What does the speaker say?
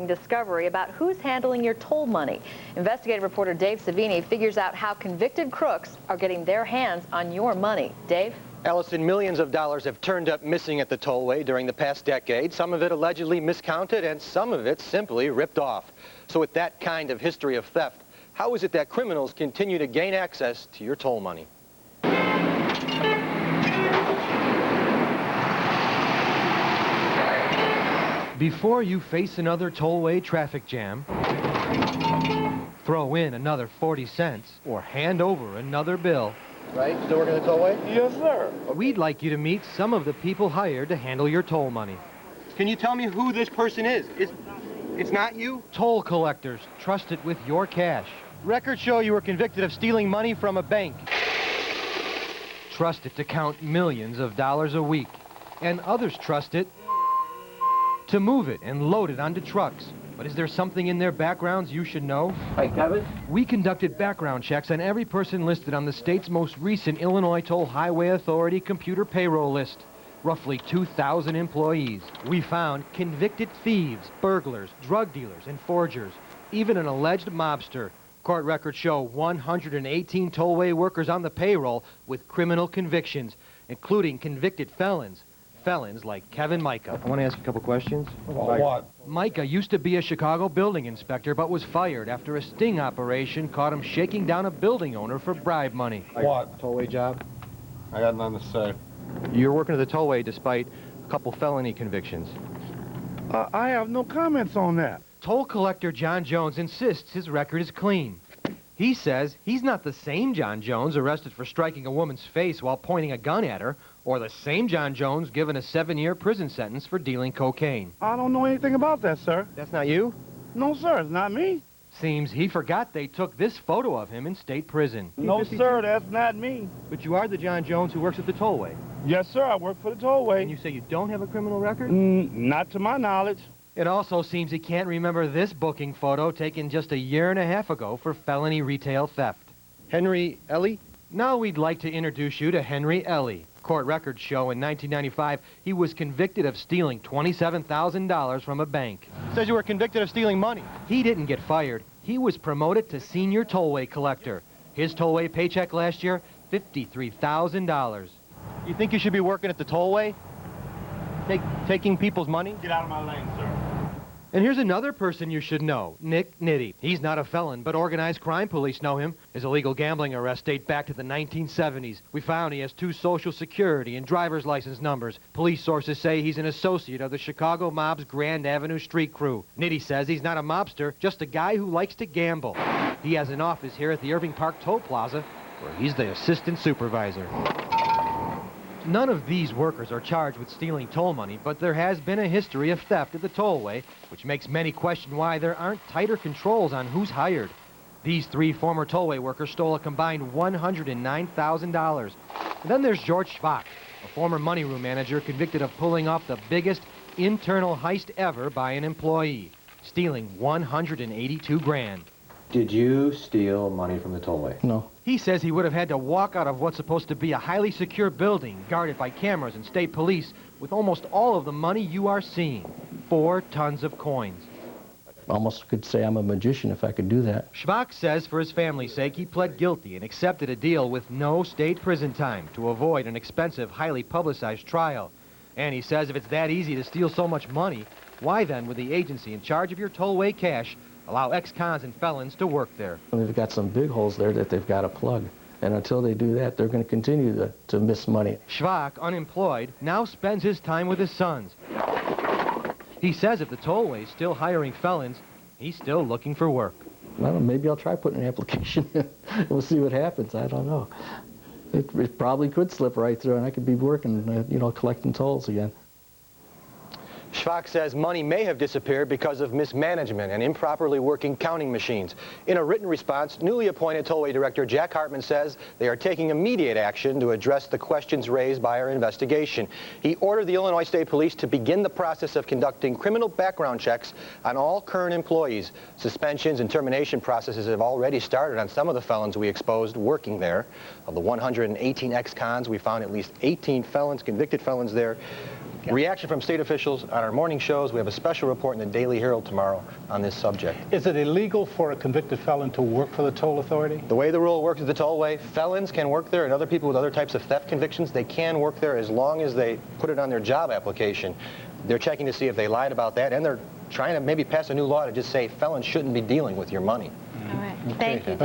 Discovery about who's handling your toll money. Investigative reporter Dave Savini figures out how convicted crooks are getting their hands on your money. Dave? Allison, millions of dollars have turned up missing at the tollway during the past decade. Some of it allegedly miscounted and some of it simply ripped off. So with that kind of history of theft, how is it that criminals continue to gain access to your toll money? Before you face another tollway traffic jam, throw in another 40 cents, or hand over another bill. Right? Still working at the tollway? Yes, sir. We'd like you to meet some of the people hired to handle your toll money. Can you tell me who this person is? It's not you? Toll collectors trusted with your cash. Records show you were convicted of stealing money from a bank. Trust it to count millions of dollars a week. And others trust it to move it and load it onto trucks. But is there something in their backgrounds you should know? Hey, Kevin? We conducted background checks on every person listed on the state's most recent Illinois Toll Highway Authority computer payroll list. Roughly 2,000 employees. We found convicted thieves, burglars, drug dealers, and forgers. Even an alleged mobster. Court records show 118 tollway workers on the payroll with criminal convictions, including convicted felons. Felons like Kevin Micah. I want to ask a couple questions. About what? Micah used to be a Chicago building inspector, but was fired after a sting operation caught him shaking down a building owner for bribe money. What? Tollway job? I got nothing to say. You're working at the tollway despite a couple felony convictions. I have no comments on that. Toll collector John Jones insists his record is clean. He says he's not the same John Jones arrested for striking a woman's face while pointing a gun at her, or the same John Jones given a 7-year prison sentence for dealing cocaine. I don't know anything about that, sir. That's not you? No, sir, it's not me. Seems he forgot they took this photo of him in state prison. No, sir, that's not me. But you are the John Jones who works at the tollway. Yes, sir, I work for the And tollway. you say you don't have a criminal record? Not to my knowledge. It also seems he can't remember this booking photo taken just 1.5 years ago for felony retail theft. Henry Ellie? Now we'd like to introduce you to Henry Ellie. Court records show in 1995 he was convicted of stealing $27,000 from a bank. Says you were convicted of stealing money. He didn't get fired. He was promoted to senior tollway collector. His tollway paycheck last year, $53,000. You think you should be working at the tollway? Taking people's money? Get out of my lane, sir. And here's another person you should know, Nick Nitti. He's not a felon, but organized crime police know him. His illegal gambling arrests date back to the 1970s. We found he has 2 Social Security and driver's license numbers. Police sources say he's an associate of the Chicago mob's Grand Avenue street crew. Nitti says he's not a mobster, just a guy who likes to gamble. He has an office here at the Irving Park Toll Plaza, where he's the assistant supervisor. None of these workers are charged with stealing toll money, but there has been a history of theft at the tollway, which makes many question why there aren't tighter controls on who's hired. These 3 former tollway workers stole a combined $109,000. And then there's George Schwach, a former money room manager convicted of pulling off the biggest internal heist ever by an employee, stealing $182 grand. Did you steal money from the tollway? No. He says he would have had to walk out of what's supposed to be a highly secure building guarded by cameras and state police with almost all of the money you are seeing. 4 tons of coins. Almost could say I'm a magician if I could do that. Schwach says for his family's sake he pled guilty and accepted a deal with no state prison time to avoid an expensive, highly publicized trial. And he says if it's that easy to steal so much money, why then would the agency in charge of your tollway cash allow ex-cons and felons to work there? They've got some big holes there that they've got to plug. And until they do that, they're going to continue to miss money. Schwach, unemployed, now spends his time with his sons. He says if the tollway's still hiring felons, he's still looking for work. I don't know, maybe I'll try putting an application in. We'll see what happens. I don't know. It probably could slip right through, and I could be working, collecting tolls again. Schwach says money may have disappeared because of mismanagement and improperly working counting machines. In a written response, newly appointed Tollway Director Jack Hartman says they are taking immediate action to address the questions raised by our investigation. He ordered the Illinois State Police to begin the process of conducting criminal background checks on all current employees. Suspensions and termination processes have already started on some of the felons we exposed working there. Of the 118 ex-cons, we found at least 18 felons, convicted felons there. Reaction from state officials on our morning shows. We have a special report in the Daily Herald tomorrow on this subject. Is it illegal for a convicted felon to work for the toll authority? The way the rule works at the tollway, felons can work there, and other people with other types of theft convictions, they can work there as long as they put it on their job application. They're checking to see if they lied about that, and they're trying to maybe pass a new law to just say felons shouldn't be dealing with your money. All right. Thank you.